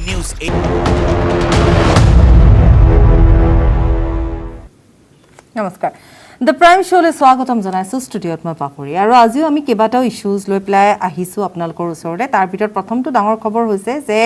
News नमस्कार the prime Sholay स्वागतम जनाइছো स्टुडियोत মই পাপৰি আৰু আজিও আমি কেবাটাও ইস্যুজ লৈ পেলাই আহিছো আপোনালোকৰ ওচৰতে তাৰ ভিতৰত প্ৰথমটো ডাঙৰ খবৰ হৈছে যে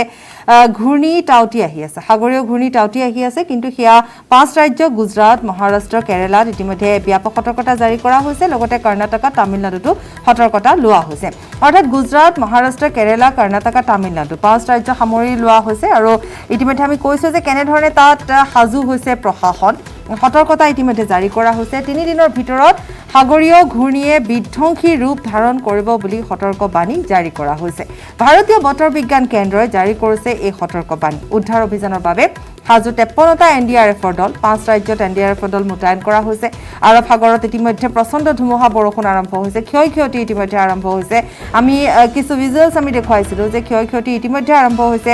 ঘূৰ্ণী টাউটি আহি আছে সাগৰীয় ঘূৰ্ণী টাউটি আহি আছে কিন্তু হিয়া পাঁচ ৰাজ্য গুজৰাট মহাৰাষ্ট্ৰ কেৰালাত ইতিমধ্যে ব্যাপক সতৰ্কতা জাৰি কৰা হৈছে লগতে কৰ্ণাটক তামিলনাডুতো সতৰ্কতা লোৱা হৈছে অৰ্থাৎ গুজৰাট মহাৰাষ্ট্ৰ কেৰালা কৰ্ণাটক তামিলনাডু পাঁচ ৰাজ্য সামৰি লোৱা হৈছে আৰু ইতিমধ্যে আমি কৈছো যে কেনে ধৰণে তাত হাজু হৈছে প্ৰশাসন সতৰ্কতা ইতিমধ্যে জাৰি কৰা হৈছে 3 দিনৰ ভিতৰত সাগৰীয় ঘূৰ্ণীয়ে বিধ্বংসী ৰূপ ধাৰণ কৰিব বুলি সতৰ্কবাণী জাৰি কৰা হৈছে ভাৰতীয় বতৰ বিজ্ঞান কেন্দ্ৰই জাৰি কৰিছে এই সতৰ্কবাণী উদ্ধাৰ অভিযানৰ বাবে হাজু 53টা এনডিআৰএফৰ দল 5 ৰাজ্যত এনডিআৰএফৰ দল মুতায়ন কৰা হৈছে আৰৱ সাগৰত ইতিমধ্যে প্ৰচণ্ড ধুমুহা বৰষুণ আৰম্ভ হৈছে ক্ষয়ক্ষতি ইতিমধ্যে আৰম্ভ হৈছে আমি কিছু ভিজুৱেলছ আমি দেখুৱাইছিলো যে ক্ষয়ক্ষতি ইতিমধ্যে আৰম্ভ হৈছে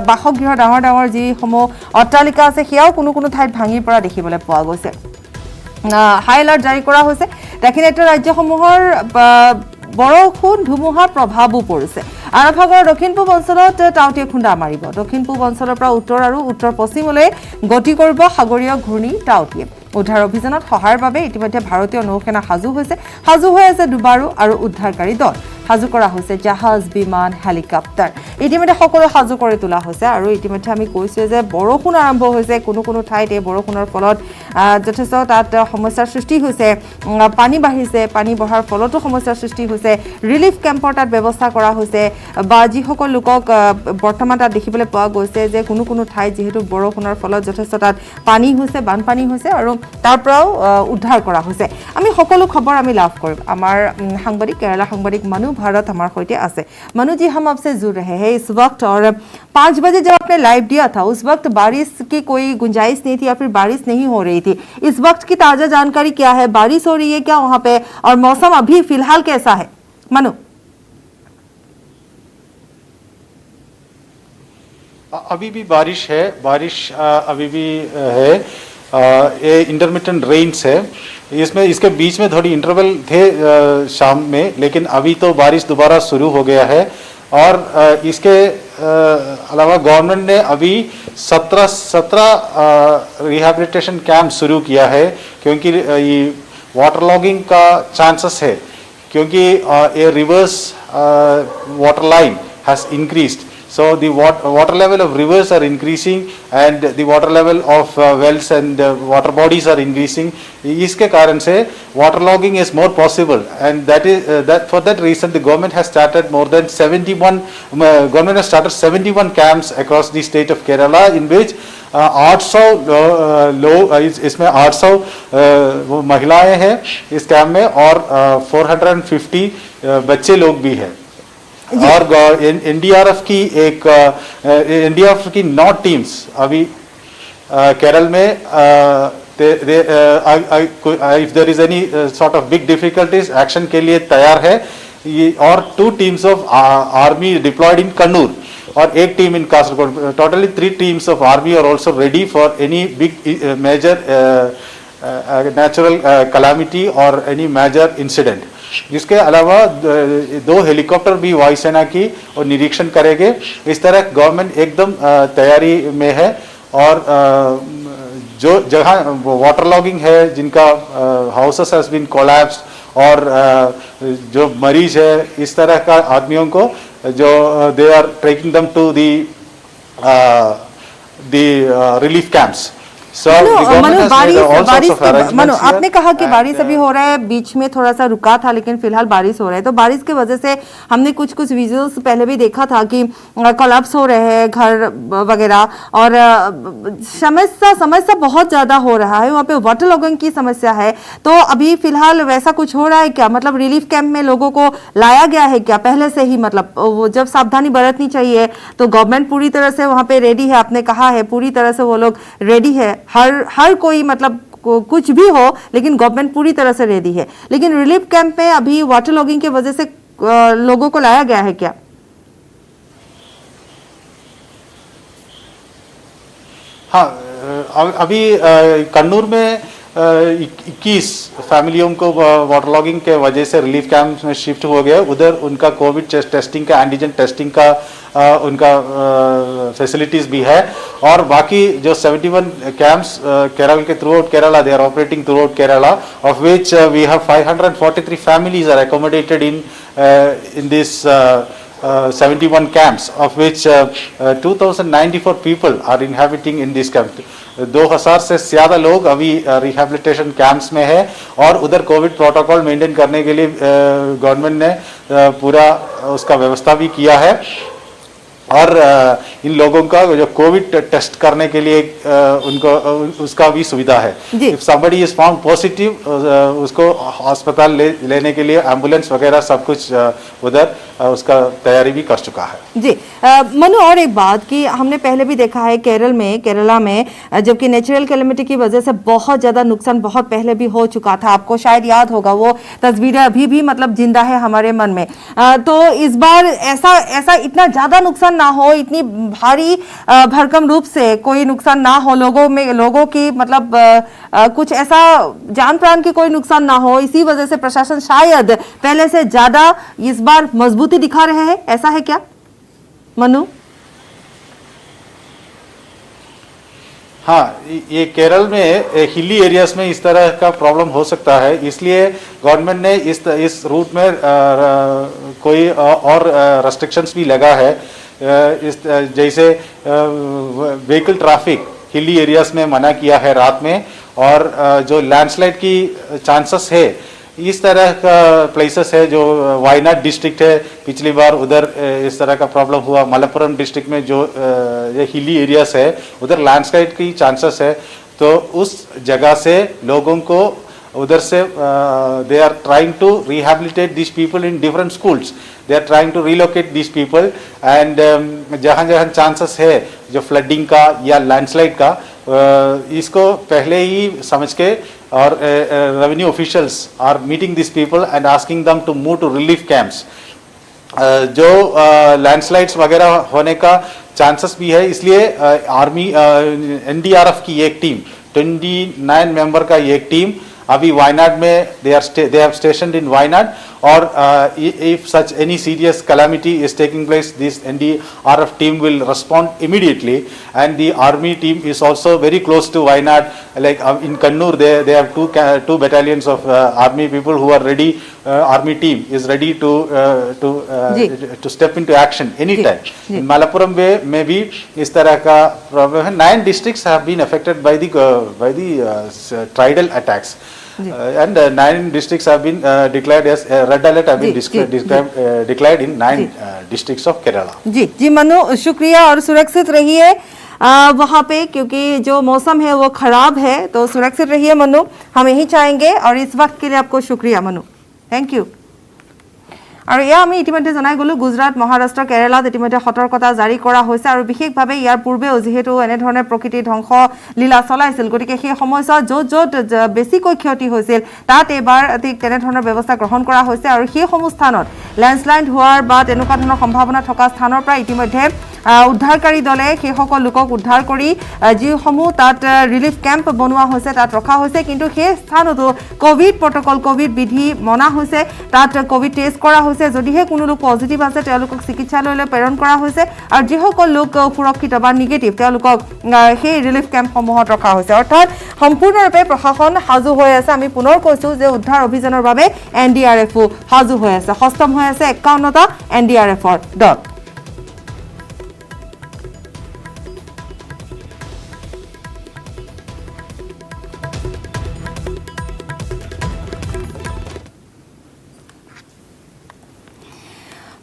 বাসগৃহ ডাঙৰ ডাঙৰ যি সমূহ অট্টালিকা আছে সেয়াও কোনো ঠাইত ভাঙি পৰা দেখিবলৈ পোৱা গৈছে হাই এলাৰ্ট জাৰি কৰা হৈছে দক্ষিণাত্য ৰাজ্যসমূহৰ বৰষুণ ধুমুহাৰ প্ৰভাৱো পৰিছে আৰৱ সাগৰৰ দক্ষিণ পূব অঞ্চলত টাউটিয়ে খুন্দা মাৰিব দক্ষিণ পূব অঞ্চলৰ পৰা উত্তৰ আৰু উত্তৰ পশ্চিমলৈ গতি কৰিব সাগৰীয় ঘূৰ্ণী টাউটিয়ে উদ্ধাৰ অভিযানত সহায়ৰ বাবে ইতিমধ্যে ভাৰতীয় নৌসেনা সাজু হৈ আছে দুবাৰো আৰু উদ্ধাৰকাৰী দল সাজু কৰা হৈছে জাহাজ বিমান হেলিকপ্টাৰ ইতিমধ্যে সকলো সাজু কৰি তোলা হৈছে আৰু ইতিমধ্যে আমি কৈছো যে বৰষুণ আৰম্ভ হৈছে কোনো ঠাইত এই বৰষুণৰ ফলত যথেষ্ট তাত সমস্যাৰ সৃষ্টি হৈছে পানী বাঢ়িছে পানী বঢ়াৰ ফলতো সমস্যাৰ সৃষ্টি হৈছে ৰিলিফ কেম্পৰ তাত ব্যৱস্থা কৰা হৈছে বা যিসকল লোকক বৰ্তমান তাত দেখিবলৈ পোৱা গৈছে যে কোনো ঠাইত যিহেতু বৰষুণৰ ফলত যথেষ্ট তাত পানী হৈছে বানপানী হৈছে আৰু তাৰ পৰাও উদ্ধাৰ কৰা হৈছে আমি সকলো খবৰ আমি লাভ কৰিম আমাৰ সাংবাদিক কেৰালা সাংবাদিক মनु भारत हमारे होते आसे मनु जी हम आपसे जुड़ रहे हैं इस वक्त और 5 बजे जब आपने लाइव दिया था उस वक्त बारिश की कोई गुंजाइश नहीं थी या फिर बारिश नहीं हो रही थी इस वक्त की ताजा जानकारी क्या है बारिश हो रही है क्या वहां पे और मौसम अभी फिलहाल कैसा है मनु अभी भी बारिश है अभी भी है ये इंटरमिटेंट रेन्स है इसमें इसके बीच में थोड़ी इंटरवल थे शाम में लेकिन अभी तो बारिश दोबारा शुरू हो गया है और इसके अलावा गवर्नमेंट ने अभी 17 रिहैबिलिटेशन कैंप शुरू किया है क्योंकि ये वाटर लॉगिंग का चांसेस है क्योंकि ये reverse water line has increased so the water level of rivers are increasing and the water level of wells and water bodies are increasing iske karan se water logging is more possible and that for that reason the government has started more than 71 camps across the state of Kerala in which 800 लोग इसमें 800 वो महिलाएं हैं इस camp में और 450 बच्चे लोग भी हैं और एनडीआरएफ की 9 टीम्स अभी केरल में if there is any sort of big difficulties action के लिए तैयार है ये और 2 teams of army deployed in Kannur और 1 team in Kasaragod totally 3 teams of army are also ready for any big major natural calamity और एनी मेजर इंसिडेंट इसके अलावा 2 हेलीकॉप्टर भी वायुसेना की और निरीक्षण करेंगे इस तरह गवर्नमेंट एकदम तैयारी में है और जो जहां वाटर लॉगिंग है जिनका हाउसेस हैज बीन कोलैप्स्ड और जो मरीज है इस तरह का आदमियों को जो they are taking them to the relief camps Manu आपने कहा कि बारिश अभी हो रहा है बीच में थोड़ा सा रुका था लेकिन फिलहाल बारिश हो रहा है तो बारिश की वजह से हमने कुछ विजुअल्स पहले भी देखा था कि कोलैप्स हो रहे हैं घर वगैरह और समस्या बहुत ज्यादा हो रहा है वहाँ पे वाटर लॉगिंग की समस्या है तो अभी फिलहाल वैसा कुछ हो रहा है क्या मतलब रिलीफ कैंप में लोगों को लाया गया है क्या पहले से ही मतलब वो जब सावधानी बरतनी चाहिए तो गवर्नमेंट पूरी तरह से वहाँ पे रेडी है आपने कहा है पूरी तरह से वो लोग रेडी है हर कोई मतलब कुछ भी हो लेकिन गवर्नमेंट पूरी तरह से रेडी है लेकिन रिलीफ कैंप में अभी वाटर लॉगिंग की वजह से लोगों को लाया गया है क्या हाँ अभी कन्नूर में 21 फैमिलियों को वाटर लॉगिंग के वजह से रिलीफ कैंप में शिफ्ट हो गया। उधर उनका कोविड टेस्टिंग का, एंटीजन टेस्टिंग का उनका फैसिलिटीज भी है। और बाकी जो 71 कैंप्स केरल के throughout Kerala, they are operating throughout Kerala, of which we have 543 families are accommodated in this 71 camps, of which 2094 people are inhabiting in this camp. 2000 से ज़्यादा लोग अभी रिहेबिलिटेशन कैंप्स में है। और उधर कोविड प्रोटोकॉल मेंटेन करने के लिए गवर्नमेंट ने पूरा उसका व्यवस्था भी किया है। और इन लोगों का जो कोविड टेस्ट करने के लिए उनको उसका भी सुविधा है। If somebody is found positive, उसको अस्पताल लेने के लिए एम्बुलेंस वगैरह सब कुछ उधर उसका तैयारी भी कर चुका है। जी मनु, और एक बात कि हमने पहले भी देखा है केरला में जबकि नेचुरल कैलेमिटी की वजह से बहुत ज़्यादा नुकसान बहुत पहले भी हो चुका था। आपको शायद याद होगा, वो तस्वीरें अभी भी मतलब जिंदा है हमारे मन में। तो इस बार ऐसा इतना ज़्यादा नुकसान ना हो, इतनी भारी भरकम रूप से कोई नुकसान ना हो, लोगों की मतलब कुछ ऐसा जान प्राण की कोई नुकसान ना हो, इसी वजह से प्रशासन शायद पहले से ज्यादा इस बार मजबूती दिखा रहे हैं, ऐसा है क्या मनु? हाँ, ये केरल में हिली एरियाज में इस तरह का प्रॉब्लम हो सकता है, इसलिए गवर्नमेंट ने इस रूट में कोई और रेस्ट्रिक्शंस भी लगा है। जैसे व्हीकल ट्रैफिक हिली एरियाज में मना किया है रात में। और जो लैंडस्लाइड की चांसेस है इस तरह का प्लेसेस है, जो वायनाड डिस्ट्रिक्ट है, पिछली बार उधर इस तरह का प्रॉब्लम हुआ। मलप्पुरम डिस्ट्रिक्ट में जो ये हिली एरियाज है उधर लैंडस्लाइड की चांसेस है। तो उस जगह से लोगों को उधर से they are trying to rehabilitate this people in different schools, they are trying to relocate this people. And जहाँ जहाँ चांसेस है जो फ्लडिंग का या लैंडस्लाइड का, इसको पहले ही समझ के और revenue officials are meeting this people and asking them to move to relief camps. जो लैंडस्लाइड्स वगैरह होने का चांसेस भी है, इसलिए आर्मी एनडीआरएफ की एक टीम 29 मेंबर का एक टीम अभी वायनाड में they have stationed in Wayanad. और if such any serious calamity is taking place, this NDRF team will respond immediately, and the army team is also very close to Wayanad. Like in Kannur, they have two battalions of army people who are ready. Army team is ready to step into action anytime. In Malappuram में भी इस तरह का problem है। 9 districts have been affected by the tridal attacks. And 9 districts have been declared as red alert have been declared in 9 districts of Kerala. जी मनु, शुक्रिया और सुरक्षित रहिए वहाँ पे, क्योंकि जो मौसम है वो खराब है, तो सुरक्षित रहिए मनु, हम यही चाहेंगे। और इस वक्त के लिए आपको शुक्रिया मनु, थैंक यू। আৰু এয়া আমি ইতিমধ্যে জনাই গলো গুজৰাট, মহাৰাষ্ট্ৰ, কেৰালাত ইতিমধ্যে সতৰ্কতা জাৰি কৰা হৈছে। আৰু বিশেষভাৱে ইয়াৰ পূৰ্বেও যিহেতু এনেধৰণে প্ৰকৃতি ধ্বংস লীলা চলাইছিল, গতিকে সেই সময়ছোৱাত য'ত বেছিকৈ ক্ষতি হৈছিল তাত এইবাৰ তেনেধৰণৰ ব্যৱস্থা গ্ৰহণ কৰা হৈছে। আৰু সেইসমূহ স্থানত লেণ্ডশ্লাইড হোৱাৰ বা তেনেকুৱা ধৰণৰ সম্ভাৱনা থকা স্থানৰ পৰা ইতিমধ্যে উদ্ধাৰকাৰী দলে সেইসকল লোকক উদ্ধাৰ কৰি যিসমূহ তাত ৰিলিফ কেম্প বনোৱা হৈছে তাত ৰখা হৈছে। কিন্তু সেই স্থানতো কোভিড প্ৰট'কল, কোভিড বিধি মনা হৈছে, তাত কোভিড টেষ্ট কৰা হৈছে। যদিহে কোনো লোক পজিটিভ আছে তেওঁলোকক চিকিৎসালয়লৈ প্ৰেৰণ কৰা হৈছে, আৰু যিসকল লোক সুৰক্ষিত বা নিগেটিভ তেওঁলোকক সেই ৰিলিফ কেম্পসমূহত ৰখা হৈছে। অৰ্থাৎ সম্পূৰ্ণৰূপে প্ৰশাসন সাজু হৈ আছে। আমি পুনৰ কৈছোঁ যে উদ্ধাৰ অভিযানৰ বাবে NDRFও সাজু হৈ আছে। সষ্টম হৈ আছে 51টা NDRFৰ দল।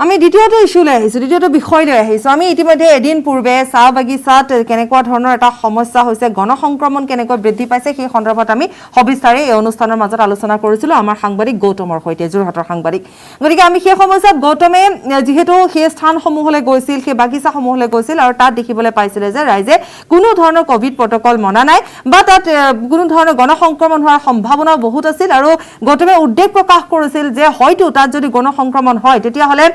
আমি দ্বিতীয়টো ইস্যুলৈ আহিছোঁ, দ্বিতীয়টো বিষয়লৈ আহিছোঁ। আমি ইতিমধ্যে এদিন পূৰ্বে চাহ বাগিচাত কেনেকুৱা ধৰণৰ এটা সমস্যা হৈছে, গণসংক্ৰমণ কেনেকৈ বৃদ্ধি পাইছে, সেই সন্দৰ্ভত আমি সবিস্তাৰে এই অনুষ্ঠানৰ মাজত আলোচনা কৰিছিলোঁ আমাৰ সাংবাদিক গৌতমৰ সৈতে, যোৰহাটৰ সাংবাদিক। গতিকে আমি সেই সময়ছোৱাত গৌতমে যিহেতু সেই স্থানসমূহলৈ গৈছিল, সেই বাগিচাসমূহলৈ গৈছিল, আৰু তাত দেখিবলৈ পাইছিলে যে ৰাইজে কোনো ধৰণৰ কোভিড প্ৰট'কল মনা নাই বা তাত কোনো ধৰণৰ গণসংক্ৰমণ হোৱাৰ সম্ভাৱনাও বহুত আছিল। আৰু গৌতমে উদ্বেগ প্ৰকাশ কৰিছিল যে হয়তো তাত যদি গণসংক্ৰমণ হয় তেতিয়াহ'লে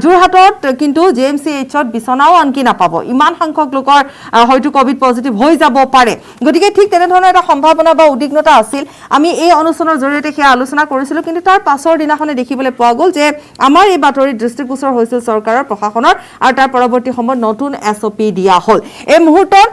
যোৰহাটত কিন্তু JMCHত বিচনাও আনকি নাপাব, ইমান সংখ্যক লোকৰ হয়তো কোভিড পজিটিভ হৈ যাব পাৰে। গতিকে ঠিক তেনেধৰণৰ এটা সম্ভাৱনা বা উদ্বিগ্নতা আছিল। আমি এই অনুষ্ঠানৰ জৰিয়তে সেয়া আলোচনা কৰিছিলোঁ, কিন্তু তাৰ পাছৰ দিনাখনে দেখিবলৈ পোৱা গ'ল যে আমাৰ এই বাতৰিত দৃষ্টিগোচৰ হৈছিল চৰকাৰৰ প্ৰশাসনৰ, আৰু তাৰ পৰৱৰ্তী সময়ত নতুন SOP দিয়া হ'ল। এই মুহূৰ্তত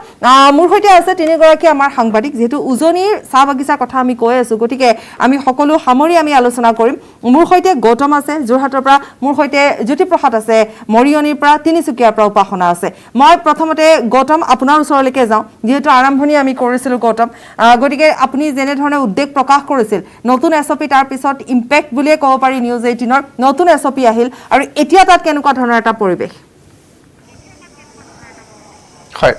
মোৰ সৈতে আছে তিনিগৰাকী আমাৰ সাংবাদিক, যিহেতু উজনিৰ চাহ বাগিচাৰ কথা আমি কৈ আছোঁ, গতিকে আমি সকলো সামৰি আমি আলোচনা কৰিম। মোৰ সৈতে গৌতম আছে যোৰহাটৰ পৰা, মোৰ সৈতে জ্যোতিপ্ৰসাদ আছে মৰিয়নিৰ পৰা, তিনিচুকীয়াৰ পৰা উপাসনা আছে। মই প্ৰথমতে গৌতম আপোনাৰ ওচৰলৈকে যাওঁ, যিহেতু আৰম্ভণি আমি কৰিছিলোঁ গৌতম, গতিকে আপুনি যেনেধৰণে উদ্বেগ প্ৰকাশ কৰিছিল নতুন SOP, তাৰ পিছত ইম্পেক্ট বুলিয়ে ক'ব পাৰি নিউজ 18ৰ নতুন SOP আহিল, আৰু এতিয়া তাত কেনেকুৱা ধৰণৰ এটা পৰিৱেশ? হয়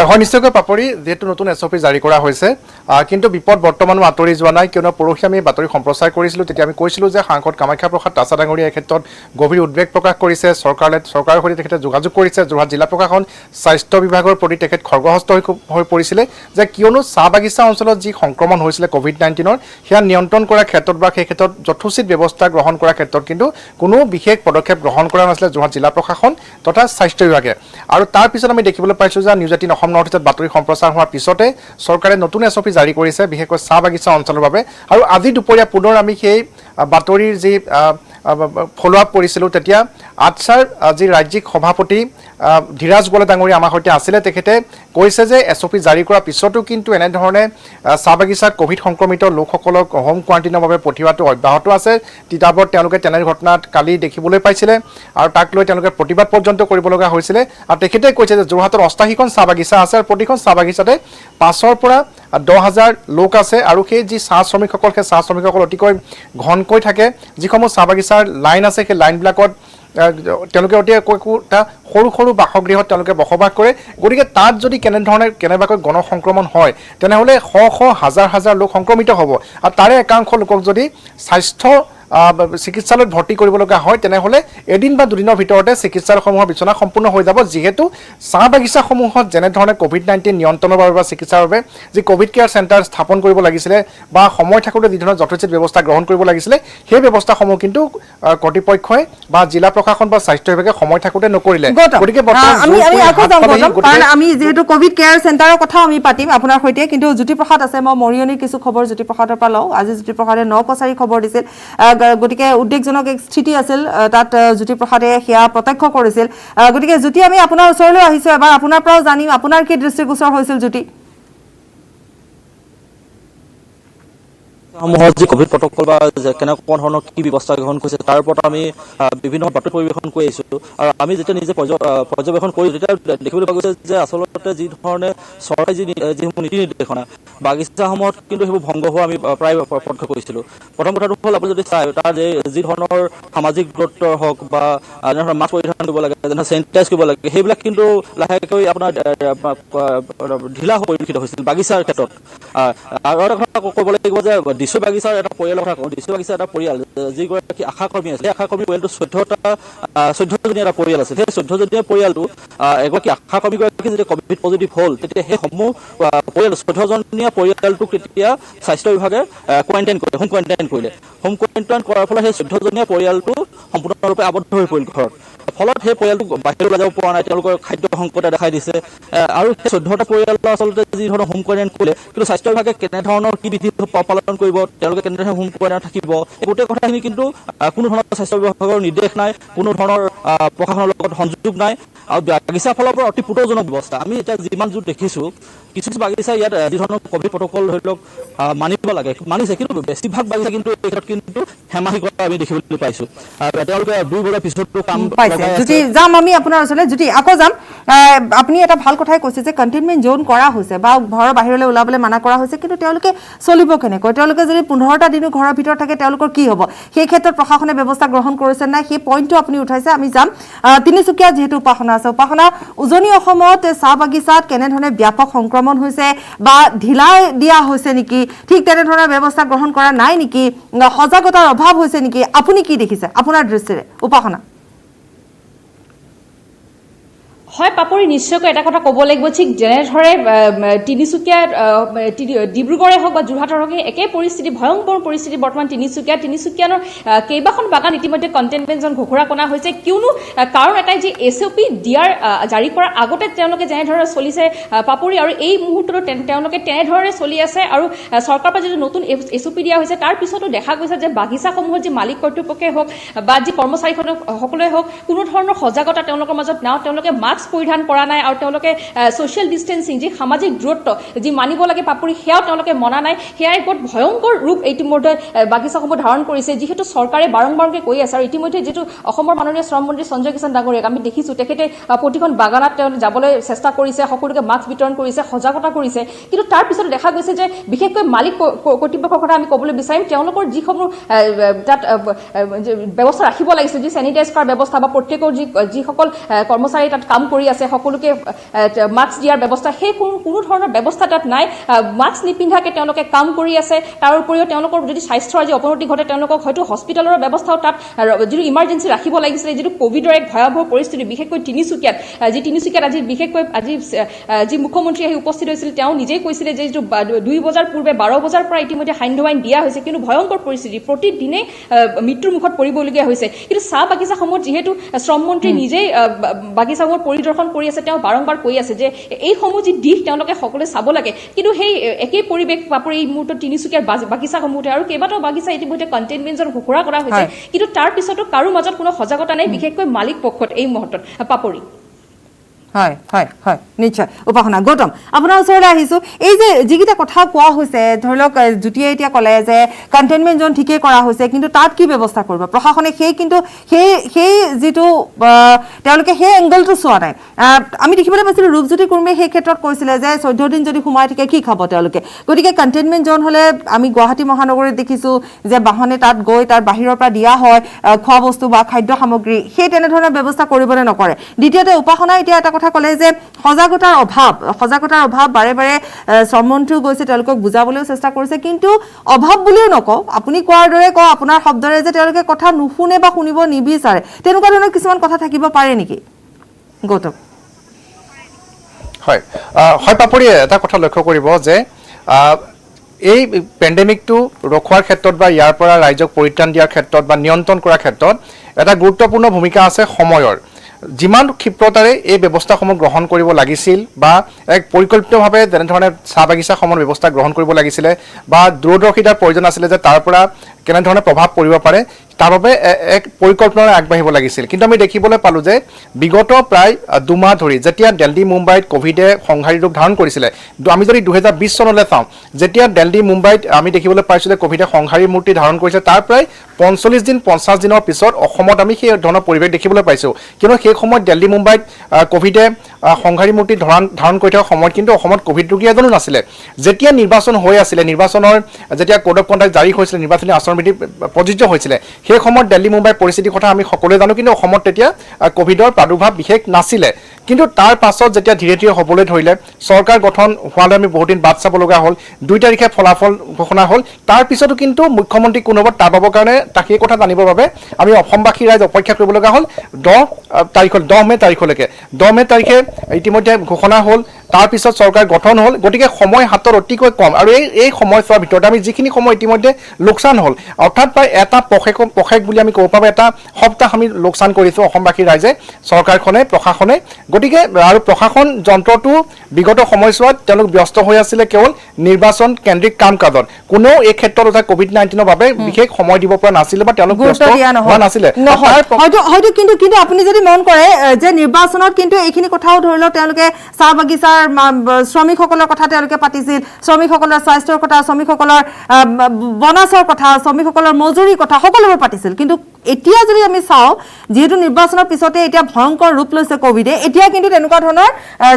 হয় নিশ্চয়কৈ পাপৰি, যেহেতু নতুন SOP জাৰি কৰা হৈছে, কিন্তু বিপদ বৰ্তমানো আঁতৰি যোৱা নাই। কিয়নো পৰহি আমি বাতৰি সম্প্ৰচাৰ কৰিছিলোঁ, তেতিয়া আমি কৈছিলোঁ যে সাংসদ কামাখ্যা প্ৰসাদ তাছা ডাঙৰীয়াই এই ক্ষেত্ৰত গভীৰ উদ্বেগ প্ৰকাশ কৰিছে। চৰকাৰৰ সৈতে তেখেতে যোগাযোগ কৰিছে। যোৰহাট জিলা প্ৰশাসন, স্বাস্থ্য বিভাগৰ প্ৰতি তেখেত খৰ্গহস্ত হৈ পৰিছিলে, যে কিয়নো চাহ বাগিচা অঞ্চলত যি সংক্ৰমণ হৈছিলে COVID-19ৰ, সেয়া নিয়ন্ত্ৰণ কৰাৰ ক্ষেত্ৰত বা সেই ক্ষেত্ৰত যথোচিত ব্যৱস্থা গ্ৰহণ কৰাৰ ক্ষেত্ৰত কিন্তু কোনো বিশেষ পদক্ষেপ গ্ৰহণ কৰা নাছিলে যোৰহাট জিলা প্ৰশাসন তথা স্বাস্থ্য বিভাগে। আৰু তাৰ পিছত আমি দেখিবলৈ পাইছোঁ যে নিউজ 18 অসম নৰ্থ ইষ্টত বাতৰি সম্প্ৰচাৰ হোৱাৰ পিছতে চৰকাৰে নতুন SOP জাৰি কৰিছে, বিশেষকৈ চাহ বাগিচা অঞ্চলৰ বাবে। আৰু আজি দুপৰীয়া পুনৰ আমি সেই বাতৰিৰ যি ফ'ল' আপ কৰিছিলোঁ, তেতিয়া আটছাৰ যি ৰাজ্যিক সভাপতি ধীৰাজ গোৱালা ডাঙৰীয়া আমাৰ সৈতে আছিলে। তেখেতে কৈছে যে SOP জাৰি কৰাৰ পিছতো কিন্তু এনেধৰণে চাহ বাগিচাত কোভিড সংক্ৰমিত লোকসকলক হোম কোৱাৰেণ্টাইনৰ বাবে পঠিওৱাটো অব্যাহত আছে। তিতাবৰত তেওঁলোকে তেনে ঘটনাত কালি দেখিবলৈ পাইছিলে, আৰু তাক লৈ তেওঁলোকে প্ৰতিবাদ পৰ্যন্ত কৰিব লগা হৈছিলে। আৰু তেখেতে কৈছে যে যোৰহাটত 88খন চাহ বাগিচা আছে, আৰু প্ৰতিখন চাহ বাগিচাতে 5,000 পৰা 10,000 লোক আছে, আৰু সেই যি চাহ শ্ৰমিকসকল, সেই চাহ শ্ৰমিকসকল অতিকৈ ঘনকৈ থাকে। যিসমূহ চাহ বাগিচাৰ লাইন আছে, সেই লাইনবিলাকত তেওঁলোকে অতি এটা সৰু সৰু বাসগৃহত তেওঁলোকে বসবাস কৰে। গতিকে তাত যদি কেনেবাকৈ গণসংক্ৰমণ হয়, তেনেহ'লে শ হাজাৰ হাজাৰ লোক সংক্ৰমিত হ'ব, আৰু তাৰে একাংশ লোকক যদি স্বাস্থ্য চিকিৎসালয়ত ভৰ্তি কৰিব লগা হয়, তেনেহ'লে এদিন বা দুদিনৰ ভিতৰতে চিকিৎসালয়সমূহৰ বিচনা সম্পূৰ্ণ হৈ যাব। যিহেতু চাহ বাগিচাসমূহত যেনেধৰণে COVID-19 নিয়ন্ত্ৰণৰ বাবে বা চিকিৎসাৰ বাবে যি কোভিড কেয়াৰ চেণ্টাৰ স্থাপন কৰিব লাগিছিলে, বা সময় থাকোঁতে যি ধৰণৰ যথোচিত ব্যৱস্থা গ্ৰহণ কৰিব লাগিছিলে, সেই ব্যৱস্থাসমূহ কিন্তু কৰ্তৃপক্ষই বা জিলা প্ৰশাসন বা স্বাস্থ্য বিভাগে সময় থাকোঁতে নকৰিলে। গতিকে আমি যিহেতু কোভিড কেয়াৰ চেণ্টাৰৰ কথা আমি পাতিম আপোনাৰ সৈতে, কিন্তু জ্যোতিপ্ৰসাদ আছে, মই মৰিয়নিৰ কিছু খবৰ জ্যোতিপ্ৰসাদৰ পৰা লওঁ। আজি জ্যোতিপ্ৰসাদে 9 কছাৰী খবৰ দিছিল, গতিকে উদ্বেগজনক এক স্থিতি আছিল, তাত জ্যোতিপ্ৰসাদে সেয়া প্ৰত্যক্ষ কৰিছিল। গতিকে জ্যোতি, আমি আপোনাৰ ওচৰলৈ আহিছোঁ, এবাৰ আপোনাৰ পৰাও জানিম আপোনাৰ কি দৃষ্টিগোচৰ হৈছিল জ্যোতি? সমূহৰ যি কোভিড প্ৰট'কল বা কেনেকুৱা ধৰণৰ কি ব্যৱস্থা গ্ৰহণ কৰিছে তাৰ ওপৰত আমি বিভিন্ন বাতৰি পৰিৱেশন কৰি আহিছোঁ। আৰু আমি যেতিয়া নিজে পৰ্যবেক্ষণ কৰিছোঁ, তেতিয়া দেখিবলৈ পোৱা গৈছে যে আচলতে যি ধৰণে চৰকাৰী যিসমূহ নীতি নিৰ্দেশনা বাগিচাসমূহত কিন্তু সেইবোৰ ভংগ হোৱা আমি প্ৰায় প্ৰত্যক্ষ কৰিছিলোঁ। প্ৰথম কথাটো হ'ল, আপুনি যদি চায়, তাৰ যি ধৰণৰ সামাজিক দূৰত্ব হওক বা যেনেধৰণৰ মাস্ক পৰিধান কৰিব লাগে, যেনে চেনিটাইজ কৰিব লাগে, সেইবিলাক কিন্তু লাহেকৈ আপোনাৰ ঢিলা পৰিলক্ষিত হৈছিল বাগিচাৰ ক্ষেত্ৰত। আৰু এটা কথা ক'ব লাগিব যে ডিচু বাগিচাৰ এটা পৰিয়ালৰ কথা কওঁ। ডিচু বাগিচাৰ এটা পৰিয়াল, যিগৰাকী আশাকৰ্মী আছে, সেই আশাকৰ্মী পৰিয়ালটো 14জনীয়া এটা পৰিয়াল আছে। সেই 14জনীয়া পৰিয়ালটো এগৰাকী আশাকৰ্মীগৰাকী যেতিয়া কোভিড পজিটিভ হ'ল, তেতিয়া সেই সমূহ পৰিয়াল 14জনীয়া পৰিয়ালটোক তেতিয়া স্বাস্থ্য বিভাগে কোৱাৰেণ্টাইন কৰিলে, হোম কোৱাৰেণ্টাইন কৰিলে। হোম কোৱাৰেণ্টাইন কৰাৰ ফলত সেই 14জনীয়া পৰিয়ালটো সম্পূৰ্ণৰূপে আবদ্ধ হৈ পৰিল ঘৰত। ফলত সেই পৰিয়ালটো বাহিৰলৈ ওলাই যাব পৰা নাই, তেওঁলোকৰ খাদ্য সংকটে দেখাই দিছে। আৰু সেই 14টা পৰিয়ালৰ আচলতে যি ধৰণৰ হোম কোৱাৰেণ্টাইন কৰিলে, কিন্তু স্বাস্থ্য বিভাগে কেনেধৰণৰ কি বিধি পালন কৰিব, তেওঁলোকে কেনেধৰণে হোম কোৱাৰেণ্টাইন থাকিব, এই গোটেই কথাখিনি কিন্তু কোনো ধৰণৰ স্বাস্থ্য বিভাগৰ নিৰ্দেশ নাই, কোনো ধৰণৰ প্ৰশাসনৰ লগত সংযোগ নাই। আৰু বাগিচাৰ ফালৰ পৰা অতি পুতৌজনক ব্যৱস্থা। আমি এতিয়া যিমান দূৰ দেখিছোঁ, কিছু বাগিচা ইয়াত যি ধৰণৰ কোভিড প্ৰট'কল ধৰি লওক মানিব লাগে মানিছে, কিন্তু বেছিভাগ বাগিচা কিন্তু এই ক্ষেত্ৰত কিন্তু হেমাহি কৰা আমি দেখিবলৈ পাইছোঁ। তেওঁলোকে দুৰ্বলৰ পিছতো কাম পাইছে। যদি যাম আমি আপোনাৰ ওচৰলৈ, যদি আকৌ যাম, আপুনি এটা ভাল কথাই কৈছে যে কণ্টেইনমেণ্ট জ'ন কৰা হৈছে বা ঘৰৰ বাহিৰলৈ ওলাবলৈ মানা কৰা হৈছে, কিন্তু তেওঁলোকে চলিব কেনেকৈ? তেওঁলোকে যদি 15টা দিনো ঘৰৰ ভিতৰত থাকে, তেওঁলোকৰ কি হ'ব? সেই ক্ষেত্ৰত প্ৰশাসনে ব্যৱস্থা গ্ৰহণ কৰিছে নাই, সেই পইণ্টটো আপুনি উঠাইছে। আমি যাম তিনিচুকীয়া, যিহেতু উপাসনা আছে। উপাসনা, উজনি অসমত চাহ বাগিচাত কেনেধৰণে ব্যাপক সংক্ৰমণ হৈছে বা ঢিলা দিয়া হৈছে নেকি, ঠিক তেনেধৰণৰ ব্যৱস্থা গ্ৰহণ কৰা নাই নেকি, সজাগতাৰ অভাৱ হৈছে নেকি, আপুনি কি দেখিছে আপোনাৰ দৃষ্টিৰে? উপাসনা। হয় পাপৰি নিশ্চয়কৈ এটা কথা ক'ব লাগিব ঠিক যেনেধৰে তিনিচুকীয়া ডিব্ৰুগড়ে হওক বা যোৰহাটৰ হওক একে পৰিস্থিতি ভয়ংকৰ পৰিস্থিতি বৰ্তমান তিনিচুকীয়ানৰ কেইবাখন বাগান ইতিমধ্যে কণ্টেইনমেণ্ট জ'ন ঘোষণা কৰা হৈছে কিয়নো কাৰণ এটাই যে SOP জাৰি কৰাৰ আগতে তেওঁলোকে যেনেধৰণে চলিছে পাপৰি আৰু এই মুহূৰ্ততো তেওঁলোকে তেনেধৰণে চলি আছে আৰু চৰকাৰৰ পৰা যিটো নতুন SOP দিয়া হৈছে তাৰ পিছতো দেখা গৈছে যে বাগিচাসমূহত যি মালিক কৰ্তৃপক্ষই হওক বা যি কৰ্মচাৰীসকলে হওক কোনো ধৰণৰ সজাগতা তেওঁলোকৰ মাজত নাও তেওঁলোকে মাস্ক পৰিধান কৰা নাই আৰু তেওঁলোকে ছ'চিয়েল ডিষ্টেন্সিং যি সামাজিক দূৰত্ব যি মানিব লাগে পাপৰি সেয়াও তেওঁলোকে মনা নাই সেয়াই বৰ ভয়ংকৰ ৰূপ ইতিমধ্যে বাগিচাসমূহ ধাৰণ কৰিছে যিহেতু চৰকাৰে বাৰম্বাৰকৈ কৈ আছে আৰু ইতিমধ্যে যিটো অসমৰ মাননীয় শ্ৰম মন্ত্ৰী সঞ্জয় কিষাণ ডাঙৰীয়াক আমি দেখিছোঁ তেখেতে প্ৰতিখন বাগানত তেওঁ যাবলৈ চেষ্টা কৰিছে সকলোকে মাস্ক বিতৰণ কৰিছে সজাগতা কৰিছে কিন্তু তাৰ পিছত দেখা গৈছে যে বিশেষকৈ মালিক কৰ্তৃপক্ষৰ কথা আমি ক'বলৈ বিচাৰিম তেওঁলোকৰ যিসমূহ তাত ব্যৱস্থা ৰাখিব লাগিছিল যি চেনিটাইজ কৰাৰ ব্যৱস্থা বা প্ৰত্যেকৰ যিসকল কৰ্মচাৰী তাত কাম কৰি আছে সকলোকে মাস্ক দিয়াৰ ব্যৱস্থা সেই কোনো ধৰণৰ ব্যৱস্থা তাত নাই মাস্ক নিপিন্ধাকৈ তেওঁলোকে কাম কৰি আছে তাৰ উপৰিও তেওঁলোকৰ যদি স্বাস্থ্যৰ আজি অৱনতি ঘটে তেওঁলোকক হয়তো হস্পিটেলৰ ব্যৱস্থাও তাত যিটো ইমাৰ্জেঞ্চি ৰাখিব লাগিছিলে যিটো ক'ভিডৰ এক ভয়াৱহ পৰিস্থিতি বিশেষকৈ তিনিচুকীয়াত আজি বিশেষকৈ যি মুখ্যমন্ত্ৰী আহি উপস্থিত হৈছিল তেওঁ নিজেই কৈছিলে যে যিটো 2 বজাৰ পূৰ্বে 12 বজাৰ পৰা ইতিমধ্যে সান্ধ্য আইন দিয়া হৈছে কিন্তু ভয়ংকৰ পৰিস্থিতি প্ৰতিদিনে মৃত্যুৰ মুখত পৰিবলগীয়া হৈছে কিন্তু চাহ বাগিচাসমূহত যিহেতু শ্ৰম মন্ত্ৰী নিজেই বাগিচাসমূহ পৰিদৰ্শন কৰি আছে তেওঁ বাৰম্বাৰ কৈ আছে যে এইসমূহ যি দিশ তেওঁলোকে সকলোৱে চাব লাগে কিন্তু সেই একেই পৰিৱেশ পাপৰি এই মুহূৰ্তত তিনিচুকীয়াৰ বাগিচাসমূহতে আৰু কেইবাটাও বাগিচা ইতিমধ্যে কণ্টেইনমেণ্ট জ'ন ঘোষণা কৰা হৈছে কিন্তু তাৰ পিছতো কাৰো মাজত কোনো সজাগতা নাই বিশেষকৈ মালিক পক্ষত এই মুহূৰ্তত পাপৰি হয় হয় হয় নিশ্চয় উপাসনা গৌতম আপোনাৰ ওচৰলৈ আহিছোঁ এই যে যিকেইটা কথা কোৱা হৈছে ধৰি লওক যুটিয়ে এতিয়া ক'লে যে কণ্টেইনমেণ্ট জ'ন ঠিকেই কৰা হৈছে কিন্তু তাত কি ব্যৱস্থা কৰিব প্ৰশাসনে সেই যিটো তেওঁলোকে সেই এংগলটো চোৱা নাই আমি দেখিবলৈ পাইছিলোঁ ৰূপজ্যোতি কুৰ্মীয়ে সেই ক্ষেত্ৰত কৈছিলে যে 14 দিন যদি সোমাই থাকে কি খাব তেওঁলোকে গতিকে কণ্টেইনমেণ্ট জ'ন হ'লে আমি গুৱাহাটী মহানগৰীত দেখিছোঁ যে বাহনে তাত গৈ তাৰ বাহিৰৰ পৰা দিয়া হয় খোৱা বস্তু বা খাদ্য সামগ্ৰী সেই তেনেধৰণৰ ব্যৱস্থা কৰিবনে নকৰে দ্বিতীয়তে উপাসনা এতিয়া এটা ক'লে যে সজাগতাৰ অভাৱ বাৰে বাৰে শ্ৰমমন্ত্ৰীও গৈছে তেওঁলোকক বুজাবলৈও চেষ্টা কৰিছে কিন্তু অভাৱ বুলিও নকওঁ আপুনি কোৱাৰ দৰে কওঁ আপোনাৰ শব্দৰে যে তেওঁলোকে কথা নুশুনে বা শুনিব নিবিচাৰে তেনেকুৱা ধৰণৰ কিছুমান কথা থাকিব পাৰে নেকি গৌতম হয় হয় পাপৰি এটা কথা লক্ষ্য কৰিব যে এই পেণ্ডেমিকটো ৰখোৱাৰ ক্ষেত্ৰত বা ইয়াৰ পৰা ৰাইজক পৰিত্ৰাণ দিয়াৰ ক্ষেত্ৰত বা নিয়ন্ত্ৰণ কৰাৰ ক্ষেত্ৰত এটা গুৰুত্বপূৰ্ণ ভূমিকা আছে সময়ৰ যিমান ক্ষিপ্ৰতাৰে এই ব্যৱস্থাসমূহ গ্ৰহণ কৰিব লাগিছিল বা এক পৰিকল্পিতভাৱে যেনেধৰণে চাহ বাগিচাসমূহৰ ব্যৱস্থা গ্ৰহণ কৰিব লাগিছিলে বা দূৰদৰ্শিতাৰ প্ৰয়োজন আছিলে যে তাৰ পৰা কেনেধৰণে প্ৰভাৱ পৰিব পাৰে তাৰ বাবে এক পৰিকল্পনাৰে আগবাঢ়িব লাগিছিল কিন্তু আমি দেখিবলৈ পালোঁ যে বিগত প্ৰায় 2 মাহ ধৰি যেতিয়া দিল্লী মুম্বাইত ক'ভিডে সংহাৰী ৰূপ ধাৰণ কৰিছিলে আমি যদি 2020 চনলৈ চাওঁ যেতিয়া দিল্লী মুম্বাইত আমি দেখিবলৈ পাইছোঁ যে ক'ভিডে সংহাৰী মূৰ্তি ধাৰণ কৰিছে তাৰ প্ৰায় 45 দিন 50 দিনৰ পিছত অসমত আমি সেই ধৰণৰ পৰিৱেশ দেখিবলৈ পাইছোঁ কিয়নো সেই সময়ত দিল্লী মুম্বাইত ক'ভিডে সংহাৰী মূৰ্তি ধাৰণ কৰি থকা সময়ত কিন্তু অসমত ক'ভিড ৰোগী এজনো নাছিলে যেতিয়া নিৰ্বাচন হৈ আছিলে নিৰ্বাচনৰ যেতিয়া কোড অফ কণ্ডাক্ট জাৰি হৈছিলে নিৰ্বাচনী আচৰণবিধি প্ৰযোজ্য হৈছিলে সেই সময়ত দিল্লী মুম্বাইৰ পৰিস্থিতিৰ কথা আমি সকলোৱে জানো কিন্তু অসমত তেতিয়া ক'ভিডৰ প্ৰাদুৰ্ভাৱ বিশেষ নাছিলে কিন্তু তাৰ পাছত যেতিয়া ধীৰে ধীৰে হ'বলৈ ধৰিলে চৰকাৰ গঠন হোৱালৈ আমি বহুদিন বাট চাব লগা হ'ল 2 তাৰিখে ফলাফল ঘোষণা হ'ল তাৰ পিছতো কিন্তু মুখ্যমন্ত্ৰী কোন হ'ব তাৰ পাবৰ কাৰণে তাক এই কথা জানিবৰ বাবে আমি অসমবাসী ৰাইজ অপেক্ষা কৰিব লগা হ'ল 10 মে তাৰিখে ইতিমধ্যে ঘোষণা হ'ল তাৰ পিছত চৰকাৰ গঠন হ'ল গতিকে সময় হাতত অতিকৈ কম আৰু এই সময়ছোৱাৰ ভিতৰত আমি যিখিনি সময় ইতিমধ্যে লোকচান হ'ল অৰ্থাৎ প্ৰায় এটা পষেক বুলি আমি ক'ব পাৰোঁ এটা সপ্তাহ আমি লোকচান কৰিছোঁ অসমবাসী ৰাইজে চৰকাৰখনে প্ৰশাসনে গতিকে আৰু প্ৰশাসন যন্ত্ৰটো বিগত সময়ছোৱাত তেওঁলোক ব্যস্ত হৈ আছিলে কেৱল নিৰ্বাচন কেন্দ্ৰিক কাম কাজত কোনেও এই ক্ষেত্ৰত অৰ্থাৎ COVID-19ৰ বাবে বিশেষ সময় দিব পৰা নাছিলে বা তেওঁলোক ব্যস্ত হোৱা নাছিলে হয়তো কিন্তু আপুনি যদি মন কৰে যে নিৰ্বাচনত কিন্তু এইখিনি কথাও ধৰি লওক তেওঁলোকে চাহ বাগিচাৰ শ্ৰমিকসকলৰ কথা তেওঁলোকে পাতিছিল শ্ৰমিকসকলৰ স্বাস্থ্যৰ কথা শ্ৰমিকসকলৰ বনাছৰ কথা শ্ৰমিকসকলৰ মজুৰিৰ কথা সকলোবোৰ পাতিছিল কিন্তু এতিয়া যদি আমি চাওঁ যেহেতু নিৰ্বাচনৰ পিছতে এতিয়া ভয়ংকৰ ৰূপ লৈছে ক'ভিডে এতিয়া কিন্তু তেনেকুৱা ধৰণৰ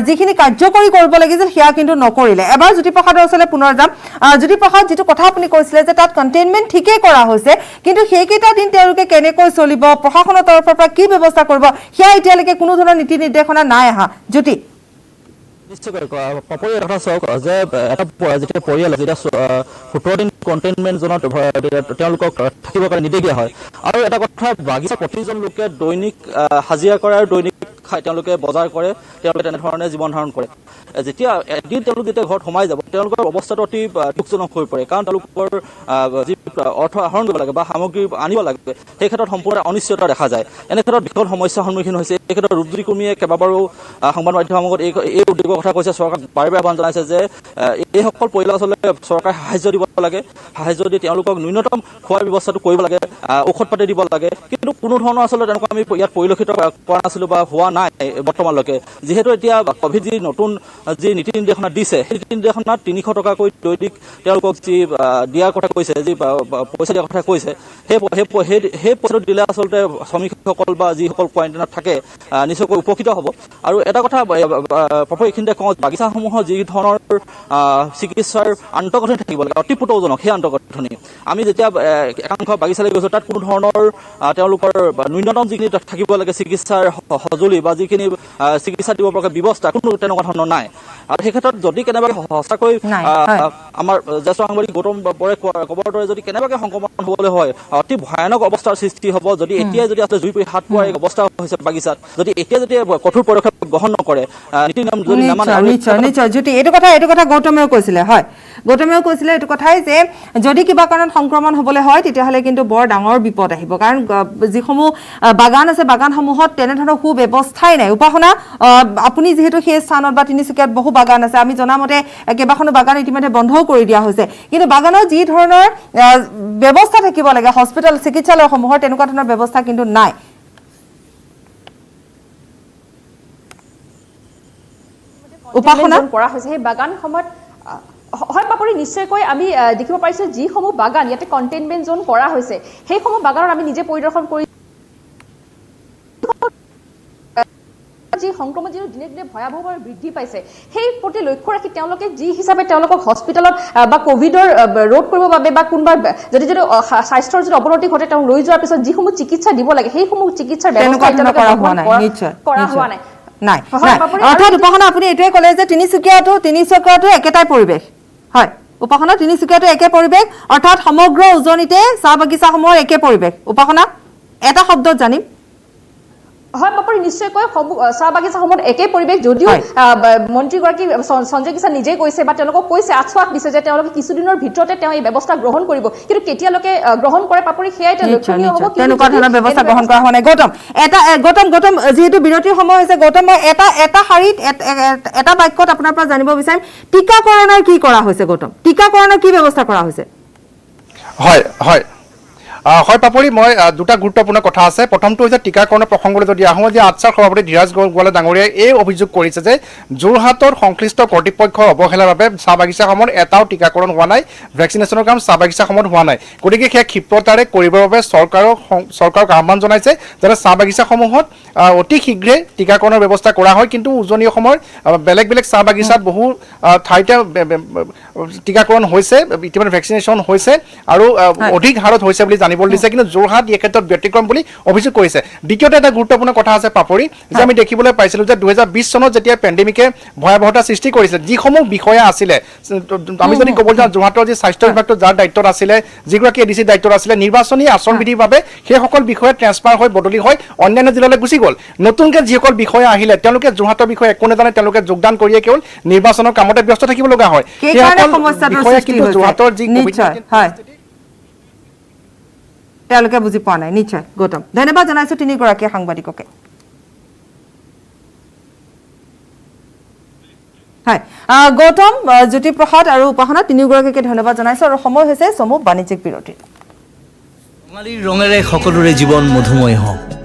যিখিনি কাৰ্যকৰী কৰিব লাগিছিল সেয়া কিন্তু নকৰিলে এবাৰ জ্যোতিপ্ৰসাদৰ ওচৰলৈ পুনৰ যাম জ্যোতিপ্ৰসাদ যিটো কথা আপুনি কৈছিলে যে তাত কণ্টেইনমেণ্ট ঠিকেই কৰা হৈছে কিন্তু সেইকেইটা দিন তেওঁলোকে কেনেকৈ চলিব প্ৰশাসনৰ তৰফৰ পৰা কি ব্যৱস্থা কৰিব সেয়া এতিয়ালৈকে কোনো ধৰণৰ নীতি নিৰ্দেশনা নাই অহা জ্যোতি নিশ্চয়কৈ পাপৰি এটা কথা চাওক যে এটা যেতিয়া পৰিয়াল যেতিয়া 17 দিন কণ্টেইনমেণ্ট জ'নত তেওঁলোকক থাকিবৰ কাৰণে নিৰ্দেশ দিয়া হয় আৰু এটা কথা বাগিচা প্ৰতিজন লোকে দৈনিক হাজিৰা কৰে আৰু দৈনিক খায় তেওঁলোকে বজাৰ কৰে তেওঁলোকে তেনেধৰণে জীৱন ধাৰণ কৰে যেতিয়া এদিন তেওঁলোক যেতিয়া ঘৰত সোমাই যাব তেওঁলোকৰ অৱস্থাটো অতি দুখজনক হৈ পৰে কাৰণ তেওঁলোকৰ যি অৰ্থ আহৰণ কৰিব লাগে বা সামগ্ৰী আনিব লাগে সেই ক্ষেত্ৰত সম্পূৰ্ণ অনিশ্চয়তা দেখা যায় এনে ক্ষেত্ৰত বিকট সমস্যাৰ সন্মুখীন হৈছে এই ক্ষেত্ৰত ৰূপজ্যোতি কুৰ্মীয়ে কেইবাবাৰো সংবাদ মাধ্যমৰ আগত এই উদ্যোগৰ কথা কৈছে চৰকাৰক বাৰে বাৰে আহ্বান জনাইছে যে এইসকল পৰিয়াল আচলতে চৰকাৰে সাহায্য দিব লাগে সাহায্য দি তেওঁলোকক ন্যূনতম খোৱাৰ ব্যৱস্থাটো কৰিব লাগে ঔষধ পাতি দিব লাগে কিন্তু কোনো ধৰণৰ আচলতে তেনেকুৱা আমি ইয়াত পৰিলক্ষিত কৰা নাছিলোঁ বা হোৱা নাই বৰ্তমানলৈকে যিহেতু এতিয়া কভিড যি নতুন যি নীতি নিৰ্দেশনা দিছে সেই নীতি নিৰ্দেশনাত 300 টকাকৈ দৈনিক তেওঁলোকক যি দিয়াৰ কথা কৈছে যি পইচা দিয়াৰ কথা কৈছে সেই পইচাটো দিলে আচলতে শ্ৰমিকসকল বা যিসকল কোৱাৰেণ্টাইনত থাকে নিশ্চয়কৈ উপকৃত হ'ব আৰু এটা কথা এইখিনিতে কওঁ বাগিচাসমূহৰ যি ধৰণৰ চিকিৎসাৰ আন্তঃগাঁথনি থাকিব লাগে অতি পুতৌজনক সেই আন্তঃগাঁথনি আমি যেতিয়া একাংশ বাগিচালৈ গৈছোঁ তাত কোনো ধৰণৰ তেওঁলোকৰ ন্যূনতম যিখিনি থাকিব লাগে চিকিৎসাৰ সঁজুলি বা যিখিনি চিকিৎসা দিব পৰা ব্যৱস্থা কোনো তেনেকুৱা ধৰণৰ নাই আৰু সেই ক্ষেত্ৰত যদি কেনেবাকৈ সঁচাকৈ আমাৰ জ্যেষ্ঠ সাংবাদিক গৌতম বৰে ক'বৰ দৰে যদি কেনেবাকৈ সংক্ৰমণ হ'বলৈ হয় অতি ভয়ানক অৱস্থাৰ সৃষ্টি হ'ব যদি এতিয়াই যদি আচলতে জুই পৰি হাত পোৱাৰ অৱস্থা হৈছে বাগিচাত যদি এতিয়া যদি কঠোৰ পদক্ষেপ গ্ৰহণ নকৰে নীতি নিয়ম যদি নামানে নিশ্চয় জ্যোতি এইটো কথা গৌতমেও কৈছিলে হয় গৌতমেও কৈছিলে এইটো কথাই যে যদি কিবা কাৰণত সংক্ৰমণ হ'বলৈ হয় তেতিয়াহ'লে কিন্তু বৰ ডাঙৰ বিপদ আহিব কাৰণ যিসমূহ বাগান আছে বাগানসমূহত তেনেধৰণৰ সুব্যৱস্থাই নাই উপাসনা আপুনি যিহেতু সেই স্থানত বা তিনিচুকীয়াত বহু বাগান আছে আমি জনামতে কেইবাখনো বাগান ইতিমধ্যে বন্ধও কৰি দিয়া হৈছে কিন্তু বাগানৰ যি ধৰণৰ ব্যৱস্থা থাকিব লাগে হস্পিটেল চিকিৎসালয়সমূহৰ তেনেকুৱা ধৰণৰ ব্যৱস্থা কিন্তু নাই উপাসনা কৰা হৈছে সেই বাগান সময়ত হয় বাপৰি নিশ্চয়কৈ আমি দেখিব পাৰিছোঁ যিসমূহ বাগান ইয়াতে কণ্টেইনমেণ্ট জোন কৰা হৈছে সেইসমূহ বাগানত আমি নিজে পৰিদৰ্শন কৰি যি সংক্ৰমণ যিটো দিনে দিনে ভয়াৱহভাৱে বৃদ্ধি পাইছে সেই প্ৰতি লক্ষ্য ৰাখি তেওঁলোকে যি হিচাপে তেওঁলোকক হস্পিটেলত বা কোভিডৰ ৰোধ কৰিবৰ বাবে বা কোনোবা যদি স্বাস্থ্যৰ যদি অৱনতি ঘটে তেওঁ লৈ যোৱাৰ পিছত যিসমূহ চিকিৎসা দিব লাগে সেইসমূহ চিকিৎসাৰ ব্যৱস্থা কৰা হোৱা নাই নাই অৰ্থাৎ উপাসনা আপুনি এইটোৱে ক'লে যে তিনিচুকীয়াটো একেটাই পৰিৱেশ হয় উপাসনা তিনিচুকীয়াটো একে পৰিৱেশ অৰ্থাৎ সমগ্ৰ উজনিতে চাহ বাগিচাসমূহৰ একে পৰিৱেশ উপাসনা এটা শব্দত জানিম হয় বাপৰি নিশ্চয়কৈ চাহ বাগিচাসমূহত একেই পৰিৱেশ যদিও মন্ত্ৰীগৰাকী সঞ্জয় কিষাণ নিজে কৈছে বা তেওঁলোকক কৈছে আশ্বাস দিছে যে তেওঁলোকে কিছুদিনৰ ভিতৰতে তেওঁ এই ব্যৱস্থা গ্ৰহণ কৰিব কিন্তু কেতিয়ালৈকে গ্ৰহণ কৰে পাপৰি সেয়াই লক্ষণীয় হ'ব তেনেকুৱা ধৰণৰ ব্যৱস্থা গ্ৰহণ কৰা হোৱা নাই গৌতম যিহেতু বিৰতিৰ সময় হৈছে গৌতম মই এটা শাৰীত এটা বাক্যত আপোনাৰ পৰা জানিব বিচাৰিম টীকাকৰণৰ কি কৰা হৈছে গৌতম টীকাকৰণৰ কি ব্যৱস্থা কৰা হৈছে হয় হয় হয় পাপৰি মই দুটা গুৰুত্বপূৰ্ণ কথা আছে প্ৰথমটো হৈছে টীকাকৰণৰ প্ৰসংগলৈ যদি আহোঁ যে আটছাৰ সভাপতি ধীৰাজ গোৱালা ডাঙৰীয়াই এই অভিযোগ কৰিছে যে যোৰহাটৰ সংশ্লিষ্ট কৰ্তৃপক্ষৰ অৱহেলাৰ বাবে চাহ বাগিচাসমূহত এটাও টীকাকৰণ হোৱা নাই ভেকচিনেশ্যনৰ কাম চাহ বাগিচাসমূহত হোৱা নাই গতিকে সেয়া ক্ষিপ্ৰতাৰে কৰিবৰ বাবে চৰকাৰক আহ্বান জনাইছে যাতে চাহ বাগিচাসমূহত অতি শীঘ্ৰে টীকাকৰণৰ ব্যৱস্থা কৰা হয় কিন্তু উজনি অসমৰ বেলেগ বেলেগ চাহ বাগিচাত বহু ঠাইতে টীকাকৰণ হৈছে ইতিমধ্যে ভেকচিনেশ্যন হৈছে আৰু অধিক হাৰত হৈছে বুলি জানিব দিছে কিন্তু যোৰহাট এই ক্ষেত্ৰত ব্যতিক্ৰম বুলি অভিযোগ কৰিছে দ্বিতীয়তে এটা গুৰুত্বপূৰ্ণ কথা আছে পাপৰি যে আমি দেখিবলৈ পাইছিলোঁ যে 2020 চনত যেতিয়া পেণ্ডেমিকে ভয়াৱহতা সৃষ্টি কৰিছে যিসমূহ বিষয়া আছিলে আমি যদি ক'ব যাওঁ যোৰহাটৰ যি স্বাস্থ্য বিভাগটো যাৰ দায়িত্বত আছিলে যিগৰাকী এডিচি দায়িত্বত আছিলে নিৰ্বাচনী আচৰণ বিধিৰ বাবে সেইসকল বিষয়া ট্ৰেন্সফাৰ হৈ বদলি হৈ অন্যান্য জিলালৈ গুচি গ'ল নতুনকৈ যিসকল বিষয়া আহিলে তেওঁলোকে যোৰহাটৰ বিষয়ে একো নাজানে তেওঁলোকে যোগদান কৰিয়ে কেৱল নিৰ্বাচনৰ কামতে ব্যস্ত থাকিব লগা হয় বিষয়া কিন্তু যোৰহাটৰ যি তেওঁলোকে বুজি পোৱা নাই নিশ্চয় গৌতম ধন্যবাদ জনাইছো তিনিগৰাকী সাংবাদিককে হয় গৌতম জ্যোতিপ্ৰসাদ আৰু উপাসনা তিনিগৰাকীকে ধন্যবাদ জনাইছো আৰু সময় হৈছে চমু বাণিজ্যিক বিৰতিৰ ৰঙালীৰ ৰঙেৰে সকলোৰে জীৱন মধুময় হওক